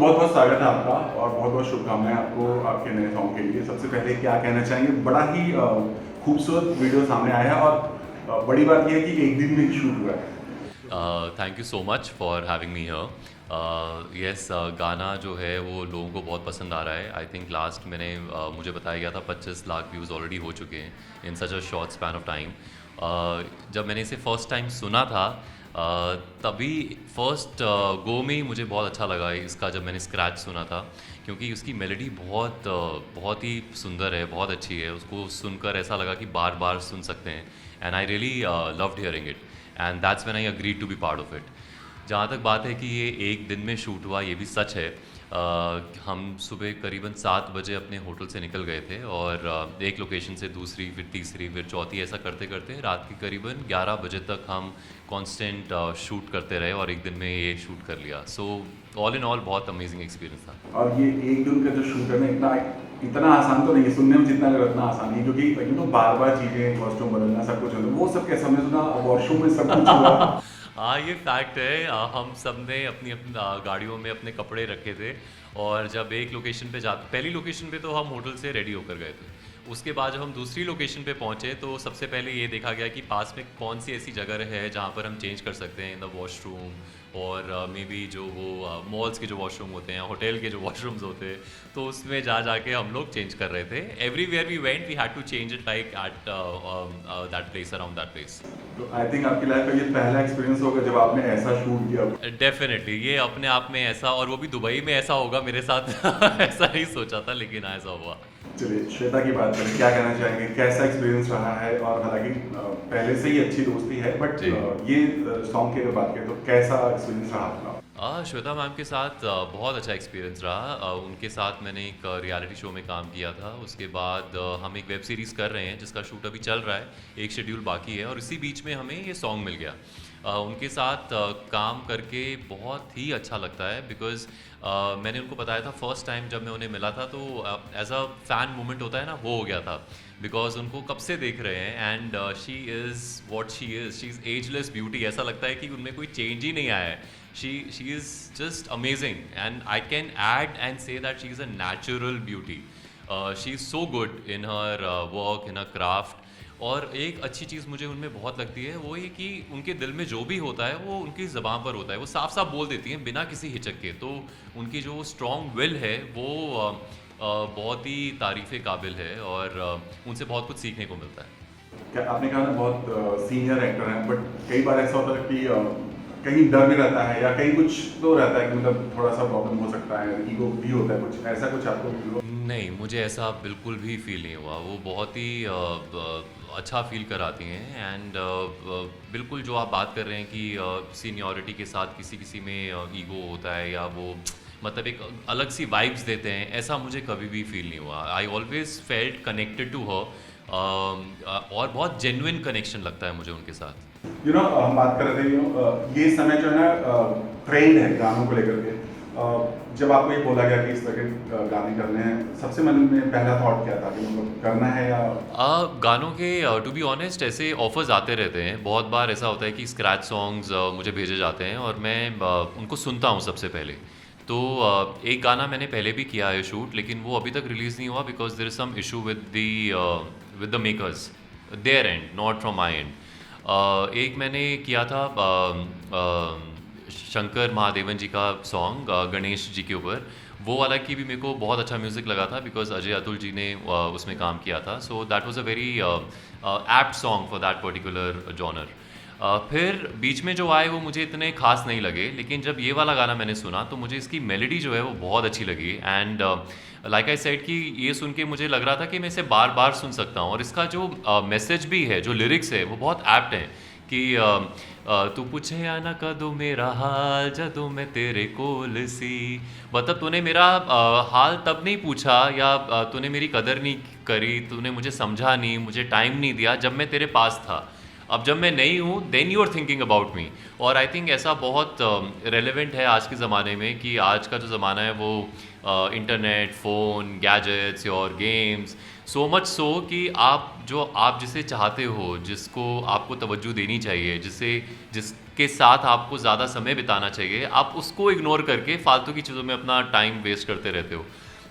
बहुत बहुत स्वागत है आपका और बहुत बहुत शुभकामनाएं आपको आपके नए सॉन्ग के लिए। सबसे पहले क्या कहना चाहेंगे, बड़ा ही खूबसूरत वीडियो सामने आया है और बड़ी बात यह है कि एक दिन में ही शूट हुआ है। Thank you so much for having me here. Yes, गाना जो है वो लोगों को बहुत पसंद आ रहा है। आई थिंक लास्ट मैंने मुझे बताया गया था 25 लाख व्यूज़ ऑलरेडी हो चुके हैं in such a short span of time. जब मैंने इसे फर्स्ट टाइम सुना था तभी फर्स्ट गो में ही मुझे बहुत अच्छा लगा इसका, जब मैंने स्क्रैच सुना था, क्योंकि उसकी मेलोडी बहुत ही सुंदर है, बहुत अच्छी है। उसको सुनकर ऐसा लगा कि बार बार सुन सकते हैं, and I really loved hearing it, and that's when I agreed to be part of it. जहाँ तक बात है कि ये एक दिन में शूट हुआ, ये भी सच है। हम सुबह करीबन 7 बजे अपने होटल से निकल गए थे और एक लोकेशन से दूसरी, फिर तीसरी, फिर चौथी, ऐसा करते करते रात के करीबन 11 बजे तक हम कांस्टेंट शूट करते रहे और एक दिन में ये शूट कर लिया। सो ऑल इन ऑल बहुत अमेजिंग एक्सपीरियंस था। और ये एक दिन का जो शूट है ना, इतना इतना आसान तो नहीं है, सुनने में जितना लग रहा है उतना आसान नहीं, क्योंकि बार बार चीजें, कॉस्ट्यूम बदलना, सब कुछ होता है। वो सब कैसा, हमने सुना वॉशरूम में सब कुछ हुआ। हाँ, ये फैक्ट है। हम सब ने अपनी अपनी गाड़ियों में अपने कपड़े रखे थे, और जब एक लोकेशन पे पहली लोकेशन पे तो हम होटल से रेडी होकर गए थे। उसके बाद जब हम दूसरी लोकेशन पे पहुंचे तो सबसे पहले ये देखा गया कि पास में कौन सी ऐसी जगह है जहाँ पर हम चेंज कर सकते हैं इन द वॉशरूम, और मे बी जो वो मॉल्स के जो वॉशरूम होते हैं, होटल के जो वॉशरूम्स होते हैं, तो उसमें जा जाके हम लोग चेंज कर रहे थे। Everywhere we went we had to change it, like at that place, around that place. तो आई थिंक आपकी लाइफ का ये पहला एक्सपीरियंस होगा जब आपने ऐसा शूट किया। डेफिनेटली ये अपने आप में ऐसा, और वो भी दुबई में ऐसा होगा मेरे साथ ऐसा नहीं सोचा था, लेकिन ऐसा हुआ। चलिए श्वेता की बात करें, क्या कहना चाहेंगे, कैसा एक्सपीरियंस रहा है? और हालांकि पहले से ही अच्छी दोस्ती है, बट जी। ये सॉन्ग की अगर बात करें तो कैसा एक्सपीरियंस रहा आपका? श्वेता मैम के साथ बहुत अच्छा एक्सपीरियंस रहा। उनके साथ मैंने एक रियलिटी शो में काम किया था। उसके बाद हम एक वेब सीरीज़ कर रहे हैं जिसका शूट अभी चल रहा है, एक शेड्यूल बाकी है, और इसी बीच में हमें ये सॉन्ग मिल गया। उनके साथ काम करके बहुत ही अच्छा लगता है, बिकॉज़ मैंने उनको बताया था फर्स्ट टाइम जब मैं उन्हें मिला था, तो एज अ फ़ैन मोमेंट होता है ना, वो हो गया था, बिकॉज़ उनको कब से देख रहे हैं, and she is what she is ageless beauty. ऐसा लगता है कि उनमें कोई चेंज ही नहीं आया है। She is just amazing, and I can add and say that she is a natural beauty. She is so good in her work, in her craft. और एक अच्छी चीज़ मुझे उनमें बहुत लगती है, वो ये कि उनके दिल में जो भी होता है वो उनकी ज़बान पर होता है, वो साफ साफ बोल देती हैं बिना किसी हिचक के। तो उनकी जो स्ट्रॉन्ग विल है वो बहुत ही तारीफ़ काबिल है, और उनसे बहुत कुछ सीखने को मिलता है। क्या आपने कहा ना, बहुत सीनियर एक्टर हैं, बट कई बार ऐसा होता है कि कहीं डर भी रहता है या कहीं कुछ तो रहता है कि थोड़ा सा प्रॉब्लम हो सकता है, ईगो भी होता है, कुछ ऐसा कुछ आपको feel हुआ? नहीं, मुझे ऐसा बिल्कुल भी फ़ील नहीं हुआ। वो बहुत ही अच्छा फ़ील कराती हैं, एंड बिल्कुल जो आप बात कर रहे हैं कि सीनियॉरिटी के साथ किसी-किसी में ईगो होता है, या वो मतलब एक अलग सी वाइब्स देते हैं, ऐसा मुझे कभी भी फ़ील नहीं हुआ। I always felt connected to her, और बहुत जेन्युइन कनेक्शन लगता है मुझे उनके साथ। हम बात कर रहे थे, ये समय जो है ना, ट्रेंड है गानों को लेकर के। जब आपको ये बोला गया कि इस तरह के गाने करने हैं, सबसे मन में पहला थॉट क्या था कि करना है या? गानों के टू बी ऑनेस्ट ऐसे ऑफर्स आते रहते हैं। बहुत बार ऐसा होता है कि स्क्रैच सॉन्ग्स मुझे भेजे जाते हैं, और मैं उनको सुनता हूँ सबसे पहले। तो एक गाना मैंने पहले भी किया है शूट, लेकिन वो अभी तक रिलीज़ नहीं हुआ, because there is some issue with the makers, their end, not from my end. एक मैंने किया था शंकर महादेवन जी का सॉन्ग, गणेश जी के ऊपर। वो वाला की भी मेरे को बहुत अच्छा म्यूज़िक लगा था, बिकॉज अजय अतुल जी ने उसमें काम किया था। So that was a very apt song for that particular genre. फिर बीच में जो आए वो मुझे इतने खास नहीं लगे, लेकिन जब ये वाला गाना मैंने सुना तो मुझे इसकी मेलोडी जो है वो बहुत अच्छी लगी, एंड लाइक आई सेड कि ये सुन के मुझे लग रहा था कि मैं इसे बार बार सुन सकता हूँ। और इसका जो मैसेज भी है, जो लिरिक्स है, वो बहुत एप्ट हैं कि तू पूछे या ना कदू मेरा हाल जदू मैं तेरे कोल सी। मतलब तूने मेरा हाल तब नहीं पूछा, या तूने मेरी कदर नहीं करी, तूने मुझे समझा नहीं, मुझे टाइम नहीं दिया जब मैं तेरे पास था। अब जब मैं नहीं हूँ, then you are thinking about me. और आई थिंक ऐसा बहुत रेलेवेंट है आज के ज़माने में, कि आज का जो ज़माना है वो इंटरनेट, फ़ोन, गैजेट्स और गेम्स, सो मच सो कि आप जिसे चाहते हो, जिसको आपको तवज्जो देनी चाहिए, जिसके साथ आपको ज़्यादा समय बिताना चाहिए, आप उसको इग्नोर करके फालतू की चीज़ों में अपना टाइम वेस्ट करते रहते हो।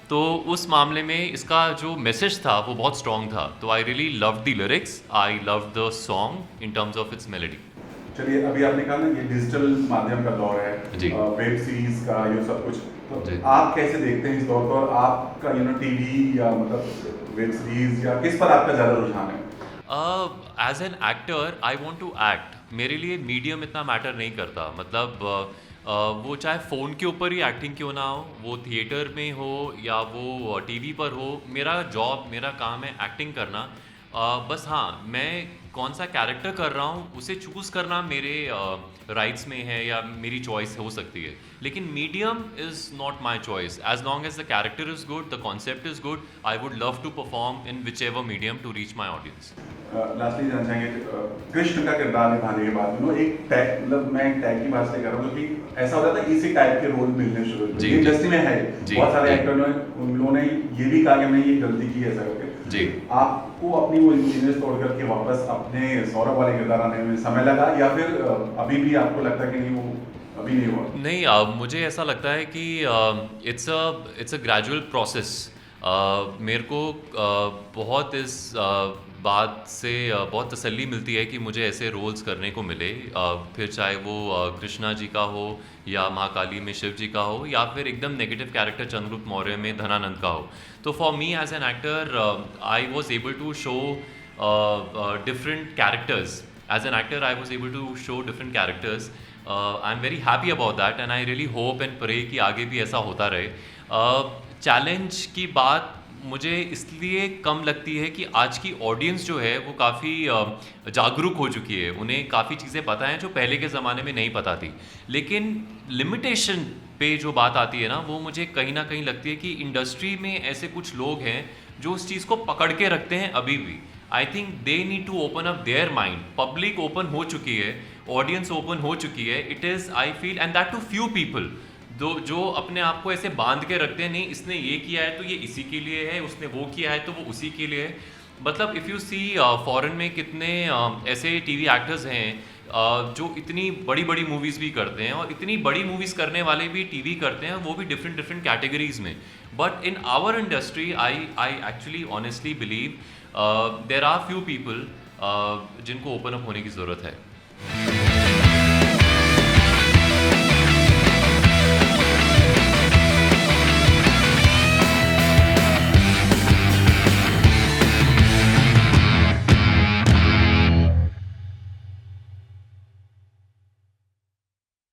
तो उस मामले में इसका जो मैसेज था वो बहुत स्ट्रॉन्ग था। तो I really love the lyrics, I love the song in terms of its melody. चलिए, अभी आपने कहा ना ये डिजिटल माध्यम का दौर है, जी। वेब सीरीज का ये सब कुछ, तो जी। आप कैसे देखते हैं इस दौर को, और आपका टीवी या मतलब वेब सीरीज या किस पर आपका ज़्यादा रुझान है? As an actor I want to act. मेरे लिए मीडियम इतना मैटर नहीं करता। मतलब वो चाहे फ़ोन के ऊपर ही एक्टिंग क्यों ना हो, वो थिएटर में हो या वो टीवी पर हो, मेरा जॉब, मेरा काम है एक्टिंग करना। बस हाँ, मैं कौन सा कैरेक्टर कर रहा हूँ उसे चूज़ करना मेरे राइट्स में है या मेरी चॉइस हो सकती है, लेकिन medium is not my choice. As long as the character is good, the concept is good, I would love to perform in whichever medium to reach my audience. Lastly जानना चाहेंगे, कृष्ण का किरदार निभाने के बाद एक टैग, मतलब मैं एक टैग की बात से कर रहा हूँ कि ऐसा होता था इसी टाइप के रोल मिलने शुरू हुए, जी, इंडस्ट्री में है जी, बहुत सारे जी। एक्टर ने, उन लोगों ने ये भी कहा कि हमने ये गलती की है ऐसा करके। जी। आपको अपनी वो इमेज तोड़ करके वापस अपने सौरभ वाले किरदार आने में समय लगा, या फिर अभी भी आपको लगता है कि नहीं, वो अभी नहीं हुआ? नहीं, मुझे ऐसा लगता है कि इट्स अ ग्रेजुअल प्रोसेस। मेरे को बहुत इस बात से बहुत तसल्ली मिलती है कि मुझे ऐसे रोल्स करने को मिले, फिर चाहे वो कृष्णा जी का हो या महाकाली में शिव जी का हो, या फिर एकदम नेगेटिव कैरेक्टर चंद्रगुप्त मौर्य में धनानंद का हो। तो for me as an actor I was able to show different characters. As an actor, I was able to show different characters. I'm very happy about that, and I really hope and pray कि आगे भी ऐसा होता रहे। Challenge की बात मुझे इसलिए कम लगती है कि आज की ऑडियंस जो है वो काफ़ी जागरूक हो चुकी है, उन्हें काफ़ी चीज़ें पता हैं जो पहले के ज़माने में नहीं पता थी। लेकिन लिमिटेशन पे जो बात आती है ना, वो मुझे कहीं ना कहीं लगती है कि इंडस्ट्री में ऐसे कुछ लोग हैं जो उस चीज़ को पकड़ के रखते हैं अभी भी। I think they need to open up their mind. Public open हो चुकी है, ऑडियंस ओपन हो चुकी है। It is, I feel, and that too few people जो अपने आप को ऐसे बांध के रखते हैं, नहीं इसने ये किया है तो ये इसी के लिए है, उसने वो किया है तो वो उसी के लिए है। मतलब इफ़ यू सी फॉरेन में कितने ऐसे टीवी एक्टर्स हैं जो इतनी बड़ी बड़ी मूवीज़ भी करते हैं, और इतनी बड़ी मूवीज़ करने वाले भी टीवी करते हैं, वो भी डिफरेंट डिफरेंट कैटेगरीज में। But in our industry I actually honestly believe there are few people जिनको ओपन अप होने की ज़रूरत है।